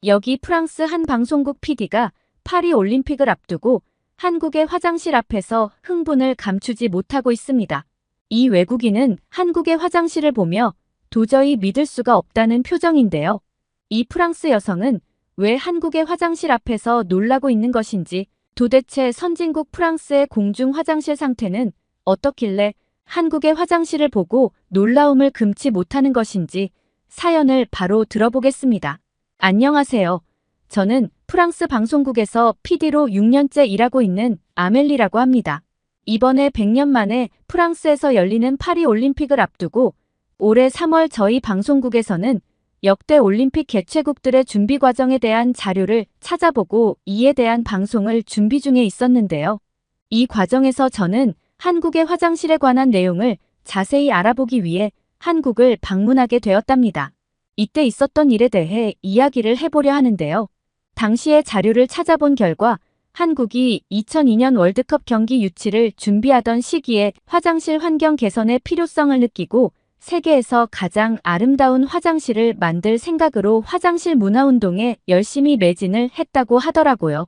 여기 프랑스 한 방송국 PD가 파리 올림픽을 앞두고 한국의 화장실 앞에서 흥분을 감추지 못하고 있습니다. 이 외국인은 한국의 화장실을 보며 도저히 믿을 수가 없다는 표정인데요. 이 프랑스 여성은 왜 한국의 화장실 앞에서 놀라고 있는 것인지, 도대체 선진국 프랑스의 공중 화장실 상태는 어떻길래 한국의 화장실을 보고 놀라움을 금치 못하는 것인지 사연을 바로 들어보겠습니다. 안녕하세요. 저는 프랑스 방송국에서 PD로 6년째 일하고 있는 아멜리라고 합니다. 이번에 100년 만에 프랑스에서 열리는 파리 올림픽을 앞두고 올해 3월 저희 방송국에서는 역대 올림픽 개최국들의 준비 과정에 대한 자료를 찾아보고 이에 대한 방송을 준비 중에 있었는데요. 이 과정에서 저는 한국의 화장실에 관한 내용을 자세히 알아보기 위해 한국을 방문하게 되었답니다. 이때 있었던 일에 대해 이야기를 해보려 하는데요. 당시의 자료를 찾아본 결과 한국이 2002년 월드컵 경기 유치를 준비하던 시기에 화장실 환경 개선의 필요성을 느끼고 세계에서 가장 아름다운 화장실을 만들 생각으로 화장실 문화운동에 열심히 매진을 했다고 하더라고요.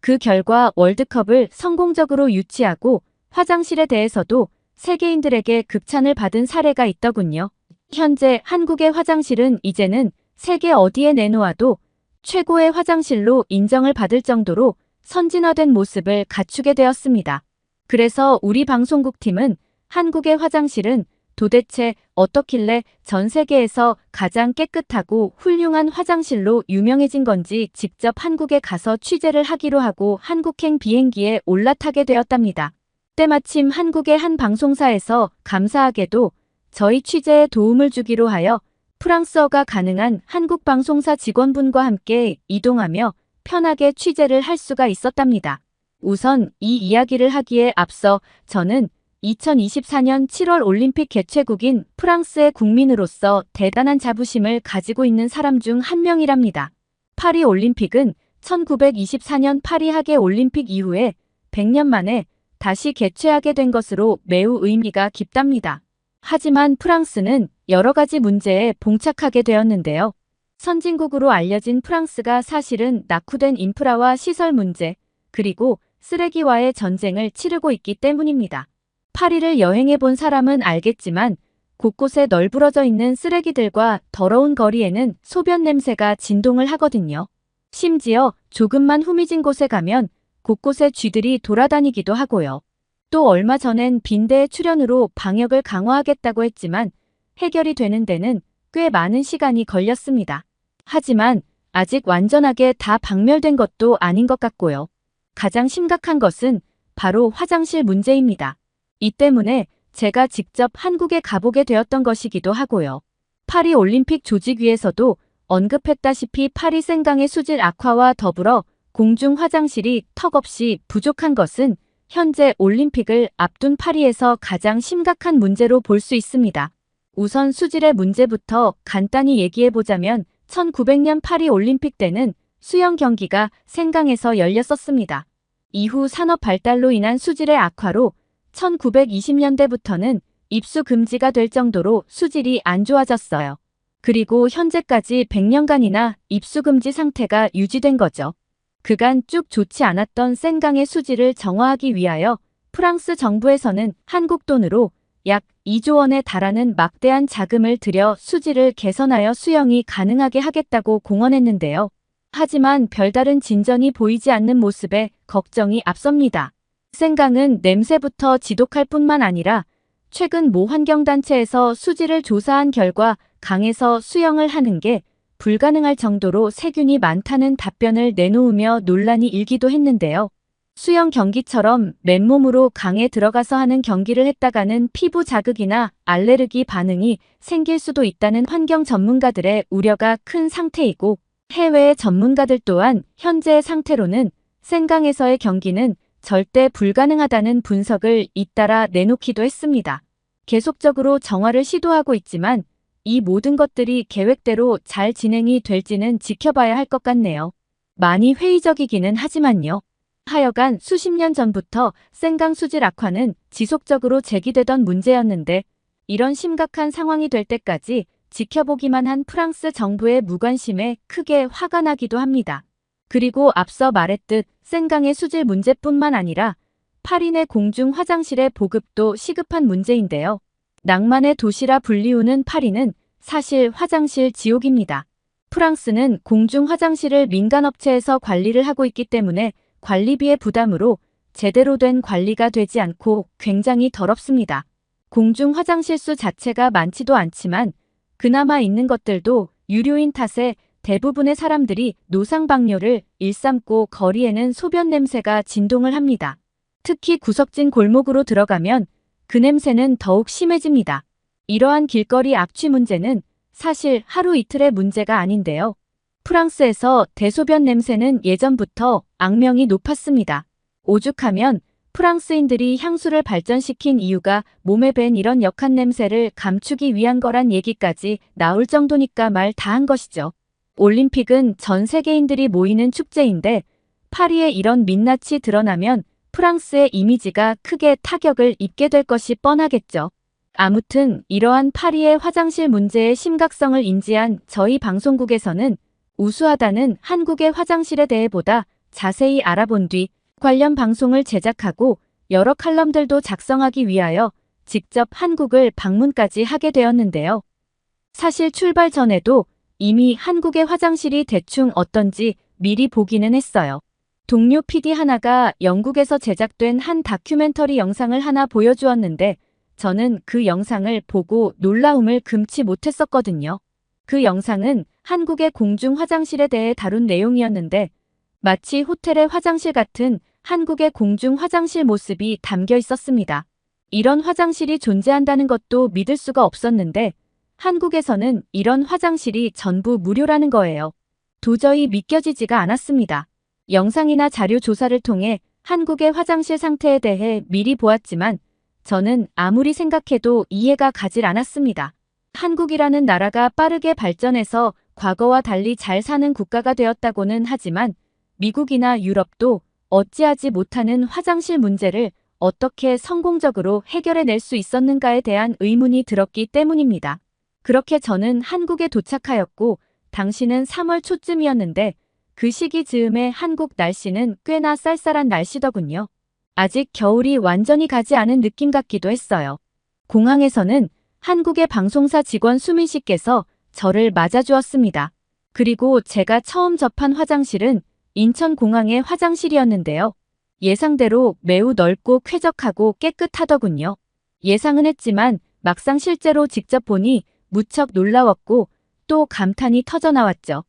그 결과 월드컵을 성공적으로 유치하고 화장실에 대해서도 세계인들에게 극찬을 받은 사례가 있더군요. 현재 한국의 화장실은 이제는 세계 어디에 내놓아도 최고의 화장실로 인정을 받을 정도로 선진화된 모습을 갖추게 되었습니다. 그래서 우리 방송국 팀은 한국의 화장실은 도대체 어떻길래 전 세계에서 가장 깨끗하고 훌륭한 화장실로 유명해진 건지 직접 한국에 가서 취재를 하기로 하고 한국행 비행기에 올라타게 되었답니다. 때마침 한국의 한 방송사에서 감사하게도 저희 취재에 도움을 주기로 하여 프랑스어가 가능한 한국 방송사 직원분과 함께 이동하며 편하게 취재를 할 수가 있었답니다. 우선 이 이야기를 하기에 앞서 저는 2024년 7월 올림픽 개최국인 프랑스의 국민으로서 대단한 자부심을 가지고 있는 사람 중 한 명이랍니다. 파리 올림픽은 1924년 파리 하계 올림픽 이후에 100년 만에 다시 개최하게 된 것으로 매우 의미가 깊답니다. 하지만 프랑스는 여러 가지 문제에 봉착하게 되었는데요. 선진국으로 알려진 프랑스가 사실은 낙후된 인프라와 시설 문제, 그리고 쓰레기와의 전쟁을 치르고 있기 때문입니다. 파리를 여행해 본 사람은 알겠지만 곳곳에 널브러져 있는 쓰레기들과 더러운 거리에는 소변 냄새가 진동을 하거든요. 심지어 조금만 후미진 곳에 가면 곳곳에 쥐들이 돌아다니기도 하고요. 또 얼마 전엔 빈대의 출현으로 방역을 강화하겠다고 했지만 해결이 되는 데는 꽤 많은 시간이 걸렸습니다. 하지만 아직 완전하게 다 박멸된 것도 아닌 것 같고요. 가장 심각한 것은 바로 화장실 문제입니다. 이 때문에 제가 직접 한국에 가보게 되었던 것이기도 하고요. 파리 올림픽 조직위에서도 언급했다시피 파리 생강의 수질 악화와 더불어 공중 화장실이 턱없이 부족한 것은 현재 올림픽을 앞둔 파리에서 가장 심각한 문제로 볼 수 있습니다. 우선 수질의 문제부터 간단히 얘기해보자면 1900년 파리 올림픽 때는 수영 경기가 생강에서 열렸었습니다. 이후 산업 발달로 인한 수질의 악화로 1920년대부터는 입수 금지가 될 정도로 수질이 안 좋아졌어요. 그리고 현재까지 100년간이나 입수 금지 상태가 유지된 거죠. 그간 쭉 좋지 않았던 생강의 수질을 정화하기 위하여 프랑스 정부에서는 한국 돈으로 약 2조 원에 달하는 막대한 자금을 들여 수질을 개선하여 수영이 가능하게 하겠다고 공언했는데요. 하지만 별다른 진전이 보이지 않는 모습에 걱정이 앞섭니다. 생강은 냄새부터 지독할 뿐만 아니라 최근 모 환경단체에서 수질을 조사한 결과 강에서 수영을 하는 게 불가능할 정도로 세균이 많다는 답변을 내놓으며 논란이 일기도 했는데요. 수영 경기처럼 맨몸으로 강에 들어가서 하는 경기를 했다가는 피부 자극이나 알레르기 반응이 생길 수도 있다는 환경 전문가들의 우려가 큰 상태이고 해외의 전문가들 또한 현재의 상태로는 생강에서의 경기는 절대 불가능하다는 분석을 잇따라 내놓기도 했습니다. 계속적으로 정화를 시도하고 있지만 이 모든 것들이 계획대로 잘 진행이 될지는 지켜봐야 할 것 같네요. 많이 회의적이기는 하지만요. 하여간 수십 년 전부터 생강 수질 악화는 지속적으로 제기되던 문제였는데 이런 심각한 상황이 될 때까지 지켜보기만 한 프랑스 정부의 무관심에 크게 화가 나기도 합니다. 그리고 앞서 말했듯 센강의 수질 문제뿐만 아니라 파리 내 공중 화장실의 보급도 시급한 문제인데요. 낭만의 도시라 불리우는 파리는 사실 화장실 지옥입니다. 프랑스는 공중 화장실을 민간업체에서 관리를 하고 있기 때문에 관리비의 부담으로 제대로 된 관리가 되지 않고 굉장히 더럽습니다. 공중 화장실 수 자체가 많지도 않지만 그나마 있는 것들도 유료인 탓에 대부분의 사람들이 노상방뇨를 일삼고 거리에는 소변 냄새가 진동을 합니다. 특히 구석진 골목으로 들어가면 그 냄새는 더욱 심해집니다. 이러한 길거리 악취 문제는 사실 하루 이틀의 문제가 아닌데요. 프랑스에서 대소변 냄새는 예전부터 악명이 높았습니다. 오죽하면 프랑스인들이 향수를 발전시킨 이유가 몸에 밴 이런 역한 냄새를 감추기 위한 거란 얘기까지 나올 정도니까 말 다 한 것이죠. 올림픽은 전 세계인들이 모이는 축제인데 파리에 이런 민낯이 드러나면 프랑스의 이미지가 크게 타격을 입게 될 것이 뻔하겠죠. 아무튼 이러한 파리의 화장실 문제의 심각성을 인지한 저희 방송국에서는 우수하다는 한국의 화장실에 대해 보다 자세히 알아본 뒤 관련 방송을 제작하고 여러 칼럼들도 작성하기 위하여 직접 한국을 방문까지 하게 되었는데요. 사실 출발 전에도 이미 한국의 화장실이 대충 어떤지 미리 보기는 했어요. 동료 PD 하나가 영국에서 제작된 한 다큐멘터리 영상을 하나 보여주었는데 저는 그 영상을 보고 놀라움을 금치 못했었거든요. 그 영상은 한국의 공중 화장실에 대해 다룬 내용이었는데 마치 호텔의 화장실 같은 한국의 공중 화장실 모습이 담겨 있었습니다. 이런 화장실이 존재한다는 것도 믿을 수가 없었는데 한국에서는 이런 화장실이 전부 무료라는 거예요. 도저히 믿겨지지가 않았습니다. 영상이나 자료 조사를 통해 한국의 화장실 상태에 대해 미리 보았지만 저는 아무리 생각해도 이해가 가질 않았습니다. 한국이라는 나라가 빠르게 발전해서 과거와 달리 잘 사는 국가가 되었다고는 하지만 미국이나 유럽도 어찌하지 못하는 화장실 문제를 어떻게 성공적으로 해결해낼 수 있었는가에 대한 의문이 들었기 때문입니다. 그렇게 저는 한국에 도착하였고 당시는 3월 초쯤이었는데 그 시기 즈음에 한국 날씨는 꽤나 쌀쌀한 날씨더군요. 아직 겨울이 완전히 가지 않은 느낌 같기도 했어요. 공항에서는 한국의 방송사 직원 수민 씨께서 저를 맞아주었습니다. 그리고 제가 처음 접한 화장실은 인천공항의 화장실이었는데요. 예상대로 매우 넓고 쾌적하고 깨끗하더군요. 예상은 했지만 막상 실제로 직접 보니 무척 놀라웠고 또 감탄이 터져나왔죠.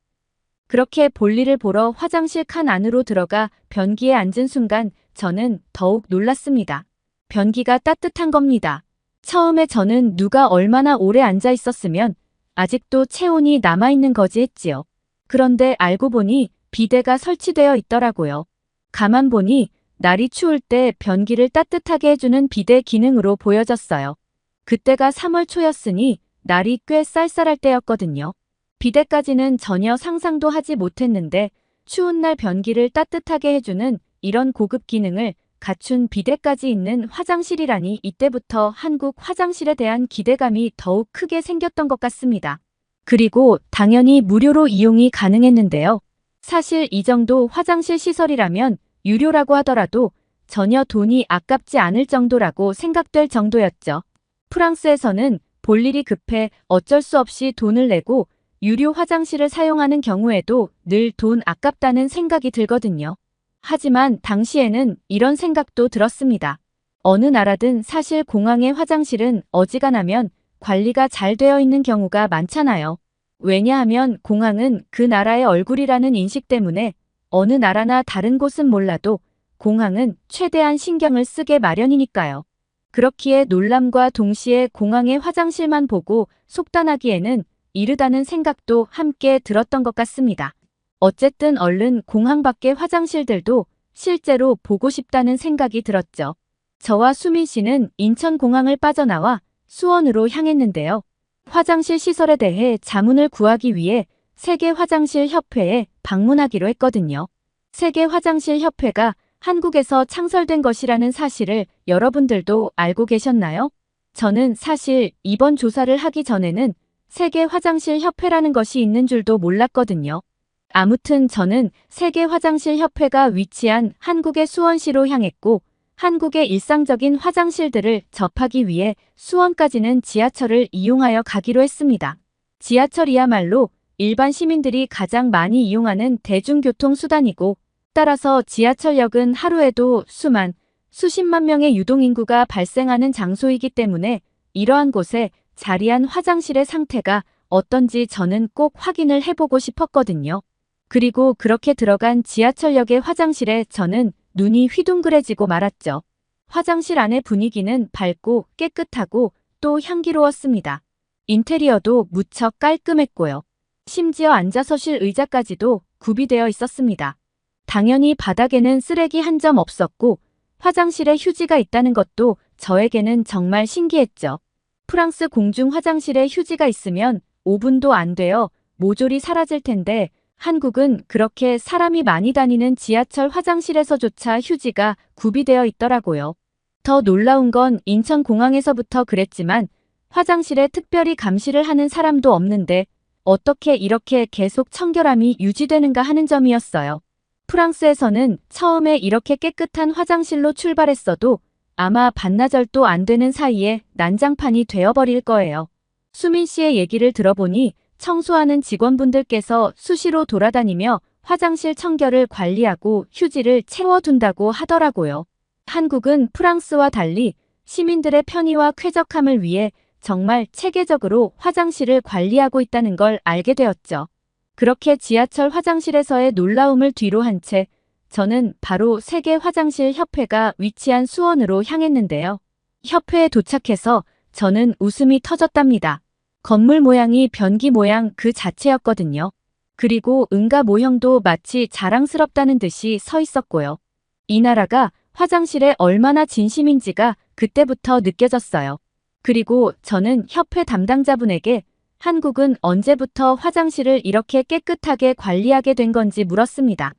그렇게 볼일을 보러 화장실 칸 안으로 들어가 변기에 앉은 순간 저는 더욱 놀랐습니다. 변기가 따뜻한 겁니다. 처음에 저는 누가 얼마나 오래 앉아 있었으면 아직도 체온이 남아있는 거지 했지요. 그런데 알고 보니 비데가 설치되어 있더라고요. 가만 보니 날이 추울 때 변기를 따뜻하게 해주는 비데 기능으로 보여졌어요. 그때가 3월 초였으니 날이 꽤 쌀쌀할 때였거든요. 비데까지는 전혀 상상도 하지 못했는데 추운 날 변기를 따뜻하게 해주는 이런 고급 기능을 갖춘 비데까지 있는 화장실이라니 이때부터 한국 화장실에 대한 기대감이 더욱 크게 생겼던 것 같습니다. 그리고 당연히 무료로 이용이 가능했는데요. 사실 이 정도 화장실 시설이라면 유료라고 하더라도 전혀 돈이 아깝지 않을 정도라고 생각될 정도였죠. 프랑스에서는 볼 일이 급해 어쩔 수 없이 돈을 내고 유료 화장실을 사용하는 경우에도 늘 돈 아깝다는 생각이 들거든요. 하지만 당시에는 이런 생각도 들었습니다. 어느 나라든 사실 공항의 화장실은 어지간하면 관리가 잘 되어 있는 경우가 많잖아요. 왜냐하면 공항은 그 나라의 얼굴이라는 인식 때문에 어느 나라나 다른 곳은 몰라도 공항은 최대한 신경을 쓰게 마련이니까요. 그렇기에 놀람과 동시에 공항의 화장실만 보고 속단하기에는 이르다는 생각도 함께 들었던 것 같습니다. 어쨌든 얼른 공항 밖의 화장실들도 실제로 보고 싶다는 생각이 들었죠. 저와 수민 씨는 인천공항을 빠져나와 수원으로 향했는데요. 화장실 시설에 대해 자문을 구하기 위해 세계화장실협회에 방문하기로 했거든요. 세계화장실협회가 한국에서 창설된 것이라는 사실을 여러분들도 알고 계셨나요? 저는 사실 이번 조사를 하기 전에는 세계 화장실 협회라는 것이 있는 줄도 몰랐거든요. 아무튼 저는 세계 화장실 협회가 위치한 한국의 수원시로 향했고 한국의 일상적인 화장실들을 접하기 위해 수원까지는 지하철을 이용하여 가기로 했습니다. 지하철이야말로 일반 시민들이 가장 많이 이용하는 대중교통 수단이고 따라서 지하철역은 하루에도 수십만 명의 유동인구가 발생하는 장소이기 때문에 이러한 곳에 자리한 화장실의 상태가 어떤지 저는 꼭 확인을 해보고 싶었거든요. 그리고 그렇게 들어간 지하철역의 화장실에 저는 눈이 휘둥그레지고 말았죠. 화장실 안의 분위기는 밝고 깨끗하고 또 향기로웠습니다. 인테리어도 무척 깔끔했고요. 심지어 앉아서 쉴 의자까지도 구비되어 있었습니다. 당연히 바닥에는 쓰레기 한 점 없었고 화장실에 휴지가 있다는 것도 저에게는 정말 신기했죠. 프랑스 공중 화장실에 휴지가 있으면 5분도 안 되어 모조리 사라질 텐데 한국은 그렇게 사람이 많이 다니는 지하철 화장실에서조차 휴지가 구비되어 있더라고요. 더 놀라운 건 인천공항에서부터 그랬지만 화장실에 특별히 감시를 하는 사람도 없는데 어떻게 이렇게 계속 청결함이 유지되는가 하는 점이었어요. 프랑스에서는 처음에 이렇게 깨끗한 화장실로 출발했어도 아마 반나절도 안 되는 사이에 난장판이 되어버릴 거예요. 수민 씨의 얘기를 들어보니 청소하는 직원분들께서 수시로 돌아다니며 화장실 청결을 관리하고 휴지를 채워둔다고 하더라고요. 한국은 프랑스와 달리 시민들의 편의와 쾌적함을 위해 정말 체계적으로 화장실을 관리하고 있다는 걸 알게 되었죠. 그렇게 지하철 화장실에서의 놀라움을 뒤로 한 채 저는 바로 세계 화장실 협회가 위치한 수원으로 향했는데요. 협회에 도착해서 저는 웃음이 터졌답니다. 건물 모양이 변기 모양 그 자체였거든요. 그리고 응가 모형도 마치 자랑스럽다는 듯이 서 있었고요. 이 나라가 화장실에 얼마나 진심인지가 그때부터 느껴졌어요. 그리고 저는 협회 담당자분에게 한국은 언제부터 화장실을 이렇게 깨끗하게 관리하게 된 건지 물었습니다.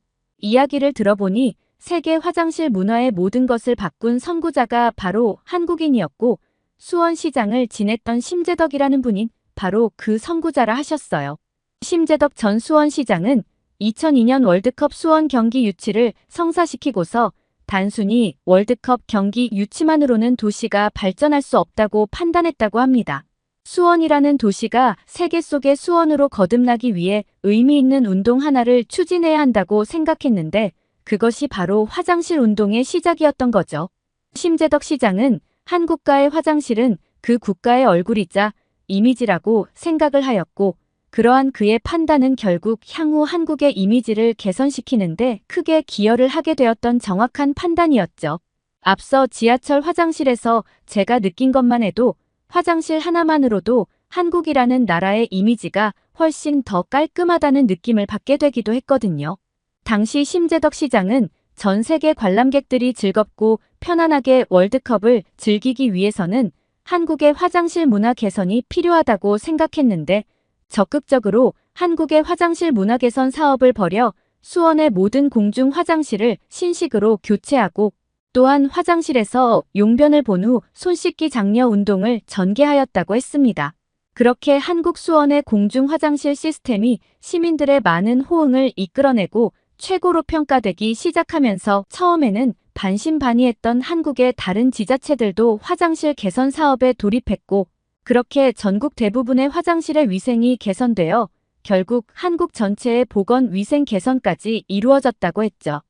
이야기를 들어보니 세계 화장실 문화의 모든 것을 바꾼 선구자가 바로 한국인이었고 수원시장을 지냈던 심재덕이라는 분인 바로 그 선구자라 하셨어요. 심재덕 전 수원시장은 2002년 월드컵 수원 경기 유치를 성사시키고서 단순히 월드컵 경기 유치만으로는 도시가 발전할 수 없다고 판단했다고 합니다. 수원이라는 도시가 세계 속의 수원으로 거듭나기 위해 의미 있는 운동 하나를 추진해야 한다고 생각했는데 그것이 바로 화장실 운동의 시작이었던 거죠. 심재덕 시장은 한 국가의 화장실은 그 국가의 얼굴이자 이미지라고 생각을 하였고 그러한 그의 판단은 결국 향후 한국의 이미지를 개선시키는데 크게 기여를 하게 되었던 정확한 판단이었죠. 앞서 지하철 화장실에서 제가 느낀 것만 해도 화장실 하나만으로도 한국이라는 나라의 이미지가 훨씬 더 깔끔하다는 느낌을 받게 되기도 했거든요. 당시 심재덕 시장은 전 세계 관람객들이 즐겁고 편안하게 월드컵을 즐기기 위해서는 한국의 화장실 문화 개선이 필요하다고 생각했는데 적극적으로 한국의 화장실 문화 개선 사업을 벌여 수원의 모든 공중 화장실을 신식으로 교체하고 또한 화장실에서 용변을 본 후 손 씻기 장려 운동을 전개하였다고 했습니다. 그렇게 한국 수원의 공중 화장실 시스템이 시민들의 많은 호응을 이끌어내고 최고로 평가되기 시작하면서 처음에는 반신반의했던 한국의 다른 지자체들도 화장실 개선 사업에 돌입했고 그렇게 전국 대부분의 화장실의 위생이 개선되어 결국 한국 전체의 보건 위생 개선까지 이루어졌다고 했죠.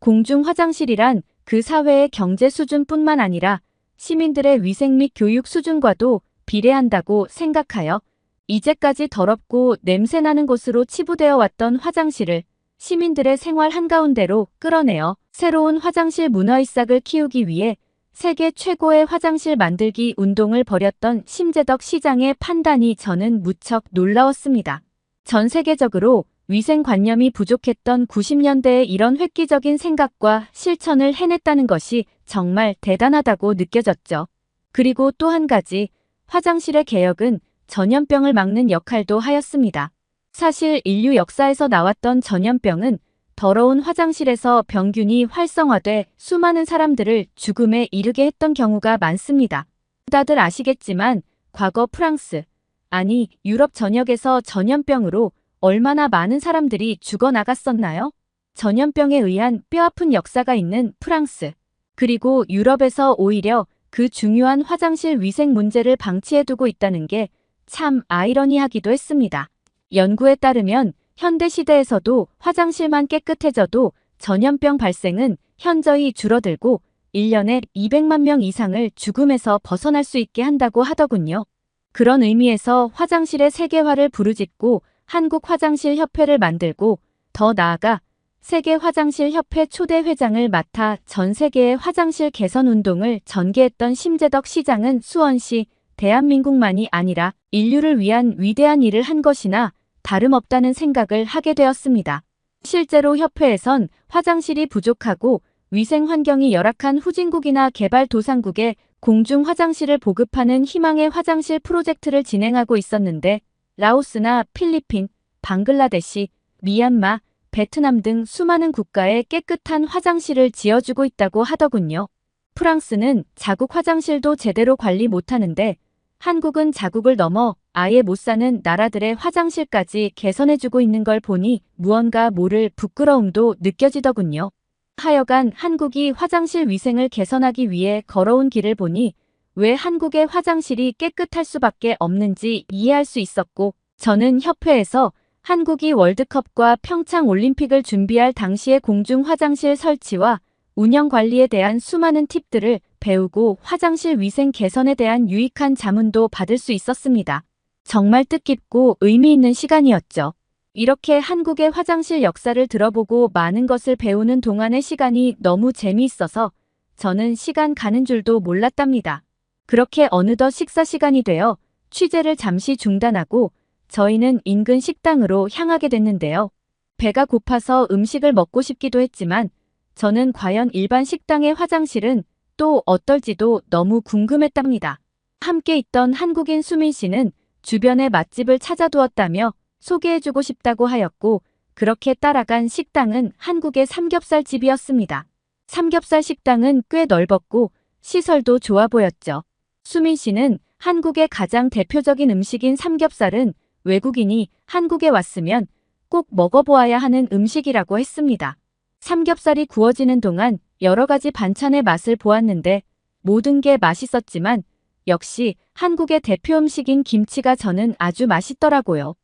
공중 화장실이란 그 사회의 경제 수준뿐만 아니라 시민들의 위생 및 교육 수준과도 비례한다고 생각하여 이제까지 더럽고 냄새나는 곳으로 치부되어 왔던 화장실을 시민들의 생활 한가운데로 끌어내어 새로운 화장실 문화의 싹을 키우기 위해 세계 최고의 화장실 만들기 운동을 벌였던 심재덕 시장의 판단이 저는 무척 놀라웠습니다. 전 세계적으로 위생관념이 부족했던 90년대의 이런 획기적인 생각과 실천을 해냈다는 것이 정말 대단하다고 느껴졌죠. 그리고 또 한 가지, 화장실의 개혁은 전염병을 막는 역할도 하였습니다. 사실 인류 역사에서 나왔던 전염병은 더러운 화장실에서 병균이 활성화돼 수많은 사람들을 죽음에 이르게 했던 경우가 많습니다. 다들 아시겠지만 과거 프랑스, 아니, 유럽 전역에서 전염병으로 얼마나 많은 사람들이 죽어나갔었나요? 전염병에 의한 뼈아픈 역사가 있는 프랑스. 그리고 유럽에서 오히려 그 중요한 화장실 위생 문제를 방치해두고 있다는 게 참 아이러니하기도 했습니다. 연구에 따르면 현대 시대에서도 화장실만 깨끗해져도 전염병 발생은 현저히 줄어들고 1년에 200만 명 이상을 죽음에서 벗어날 수 있게 한다고 하더군요. 그런 의미에서 화장실의 세계화를 부르짖고 한국화장실협회를 만들고 더 나아가 세계화장실협회 초대 회장을 맡아 전 세계의 화장실 개선 운동을 전개했던 심재덕 시장은 수원시 대한민국만이 아니라 인류를 위한 위대한 일을 한 것이나 다름없다는 생각을 하게 되었습니다. 실제로 협회에선 화장실이 부족하고 위생 환경이 열악한 후진국이나 개발도상국에 공중 화장실을 보급하는 희망의 화장실 프로젝트를 진행하고 있었는데 라오스나 필리핀, 방글라데시, 미얀마, 베트남 등 수많은 국가에 깨끗한 화장실을 지어주고 있다고 하더군요. 프랑스는 자국 화장실도 제대로 관리 못하는데 한국은 자국을 넘어 아예 못 사는 나라들의 화장실까지 개선해주고 있는 걸 보니 무언가 모를 부끄러움도 느껴지더군요. 하여간 한국이 화장실 위생을 개선하기 위해 걸어온 길을 보니 왜 한국의 화장실이 깨끗할 수밖에 없는지 이해할 수 있었고 저는 협회에서 한국이 월드컵과 평창 올림픽을 준비할 당시의 공중 화장실 설치와 운영 관리에 대한 수많은 팁들을 배우고 화장실 위생 개선에 대한 유익한 자문도 받을 수 있었습니다. 정말 뜻깊고 의미 있는 시간이었죠. 이렇게 한국의 화장실 역사를 들어보고 많은 것을 배우는 동안의 시간이 너무 재미있어서 저는 시간 가는 줄도 몰랐답니다. 그렇게 어느덧 식사 시간이 되어 취재를 잠시 중단하고 저희는 인근 식당으로 향하게 됐는데요. 배가 고파서 음식을 먹고 싶기도 했지만 저는 과연 일반 식당의 화장실은 또 어떨지도 너무 궁금했답니다. 함께 있던 한국인 수민 씨는 주변의 맛집을 찾아두었다며 소개해주고 싶다고 하였고 그렇게 따라간 식당은 한국의 삼겹살 집이었습니다. 삼겹살 식당은 꽤 넓었고 시설도 좋아 보였죠. 수민 씨는 한국의 가장 대표적인 음식인 삼겹살은 외국인이 한국에 왔으면 꼭 먹어보아야 하는 음식이라고 했습니다. 삼겹살이 구워지는 동안 여러 가지 반찬의 맛을 보았는데 모든 게 맛있었지만 역시 한국의 대표 음식인 김치가 저는 아주 맛있더라고요.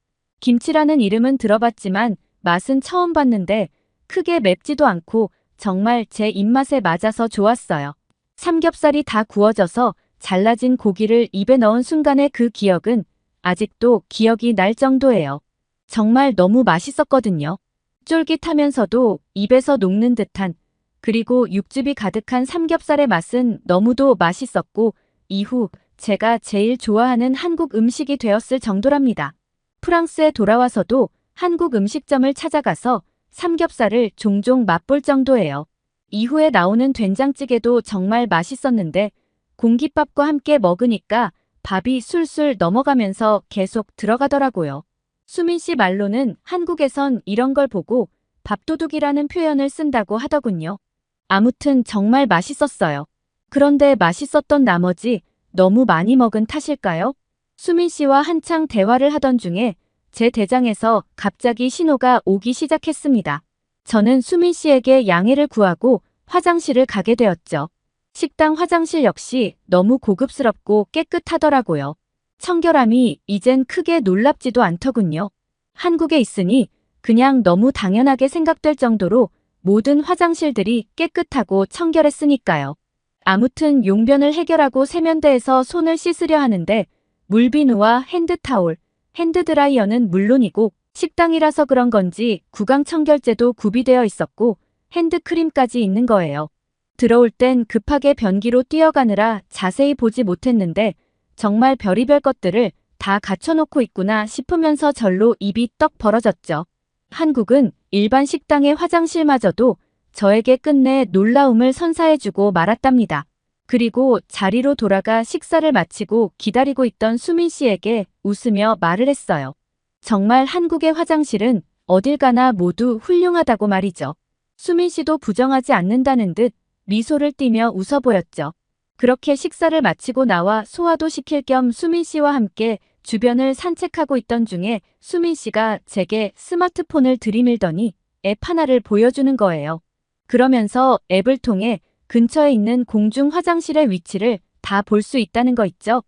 김치라는 이름은 들어봤지만 맛은 처음 봤는데 크게 맵지도 않고 정말 제 입맛에 맞아서 좋았어요. 삼겹살이 다 구워져서 잘라진 고기를 입에 넣은 순간의 그 기억은 아직도 기억이 날 정도예요. 정말 너무 맛있었거든요. 쫄깃하면서도 입에서 녹는 듯한 그리고 육즙이 가득한 삼겹살의 맛은 너무도 맛있었고 이후 제가 제일 좋아하는 한국 음식이 되었을 정도랍니다. 프랑스에 돌아와서도 한국 음식점을 찾아가서 삼겹살을 종종 맛볼 정도예요. 이후에 나오는 된장찌개도 정말 맛있었는데 공깃밥과 함께 먹으니까 밥이 술술 넘어가면서 계속 들어가더라고요. 수민 씨 말로는 한국에선 이런 걸 보고 밥도둑이라는 표현을 쓴다고 하더군요. 아무튼 정말 맛있었어요. 그런데 맛있었던 나머지 너무 많이 먹은 탓일까요? 수민 씨와 한창 대화를 하던 중에 제 대장에서 갑자기 신호가 오기 시작했습니다. 저는 수민 씨에게 양해를 구하고 화장실을 가게 되었죠. 식당 화장실 역시 너무 고급스럽고 깨끗하더라고요. 청결함이 이젠 크게 놀랍지도 않더군요. 한국에 있으니 그냥 너무 당연하게 생각될 정도로 모든 화장실들이 깨끗하고 청결했으니까요. 아무튼 용변을 해결하고 세면대에서 손을 씻으려 하는데 물비누와 핸드타올, 핸드드라이어는 물론이고 식당이라서 그런 건지 구강청결제도 구비되어 있었고 핸드크림까지 있는 거예요. 들어올 땐 급하게 변기로 뛰어가느라 자세히 보지 못했는데 정말 별의별 것들을 다 갖춰놓고 있구나 싶으면서 절로 입이 떡 벌어졌죠. 한국은 일반 식당의 화장실마저도 저에게 끝내 놀라움을 선사해주고 말았답니다. 그리고 자리로 돌아가 식사를 마치고 기다리고 있던 수민 씨에게 웃으며 말을 했어요. 정말 한국의 화장실은 어딜 가나 모두 훌륭하다고 말이죠. 수민 씨도 부정하지 않는다는 듯 미소를 띠며 웃어 보였죠. 그렇게 식사를 마치고 나와 소화도 시킬 겸 수민 씨와 함께 주변을 산책하고 있던 중에 수민 씨가 제게 스마트폰을 들이밀더니 앱 하나를 보여주는 거예요. 그러면서 앱을 통해 근처에 있는 공중 화장실의 위치를 다 볼 수 있다는 거 있죠.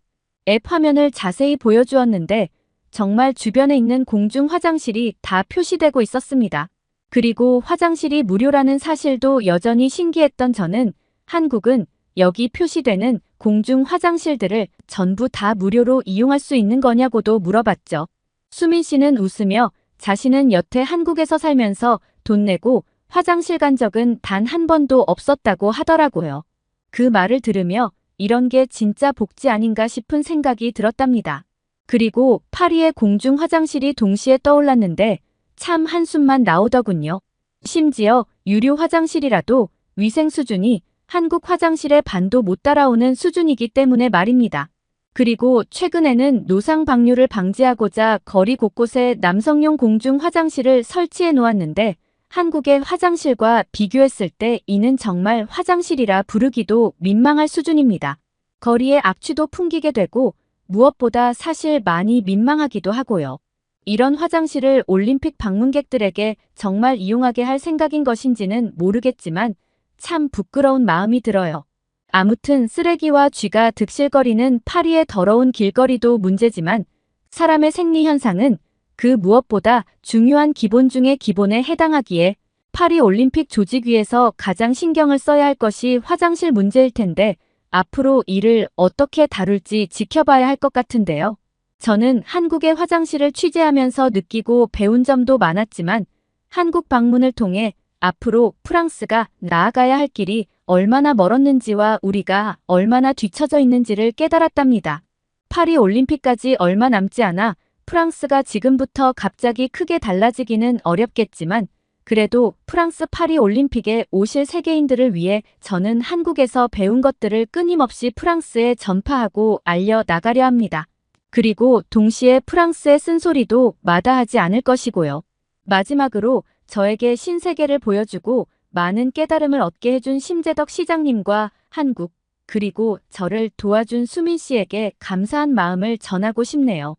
앱 화면을 자세히 보여주었는데 정말 주변에 있는 공중 화장실이 다 표시되고 있었습니다. 그리고 화장실이 무료라는 사실도 여전히 신기했던 저는 한국은 여기 표시되는 공중 화장실들을 전부 다 무료로 이용할 수 있는 거냐고도 물어봤죠. 수민 씨는 웃으며 자신은 여태 한국에서 살면서 돈 내고 화장실 간 적은 단 한 번도 없었다고 하더라고요. 그 말을 들으며 이런 게 진짜 복지 아닌가 싶은 생각이 들었답니다. 그리고 파리의 공중 화장실이 동시에 떠올랐는데 참 한숨만 나오더군요. 심지어 유료 화장실이라도 위생 수준이 한국 화장실의 반도 못 따라오는 수준이기 때문에 말입니다. 그리고 최근에는 노상 방류를 방지하고자 거리 곳곳에 남성용 공중 화장실을 설치해 놓았는데 한국의 화장실과 비교했을 때 이는 정말 화장실이라 부르기도 민망할 수준입니다. 거리에 악취도 풍기게 되고 무엇보다 사실 많이 민망하기도 하고요. 이런 화장실을 올림픽 방문객들에게 정말 이용하게 할 생각인 것인지는 모르겠지만 참 부끄러운 마음이 들어요. 아무튼 쓰레기와 쥐가 득실거리는 파리의 더러운 길거리도 문제지만 사람의 생리 현상은 그 무엇보다 중요한 기본 중의 기본에 해당하기에 파리 올림픽 조직위에서 가장 신경을 써야 할 것이 화장실 문제일 텐데 앞으로 이를 어떻게 다룰지 지켜봐야 할 것 같은데요. 저는 한국의 화장실을 취재하면서 느끼고 배운 점도 많았지만 한국 방문을 통해 앞으로 프랑스가 나아가야 할 길이 얼마나 멀었는지와 우리가 얼마나 뒤처져 있는지를 깨달았답니다. 파리 올림픽까지 얼마 남지 않아 프랑스가 지금부터 갑자기 크게 달라지기는 어렵겠지만 그래도 프랑스 파리 올림픽에 오실 세계인들을 위해 저는 한국에서 배운 것들을 끊임없이 프랑스에 전파하고 알려 나가려 합니다. 그리고 동시에 프랑스의 쓴소리도 마다하지 않을 것이고요. 마지막으로 저에게 신세계를 보여주고 많은 깨달음을 얻게 해준 심재덕 시장님과 한국 그리고 저를 도와준 수민 씨에게 감사한 마음을 전하고 싶네요.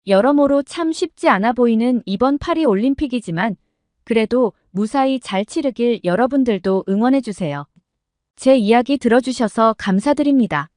여러모로 참 쉽지 않아 보이는 이번 파리 올림픽이지만 그래도 무사히 잘 치르길 여러분들도 응원해주세요. 제 이야기 들어주셔서 감사드립니다.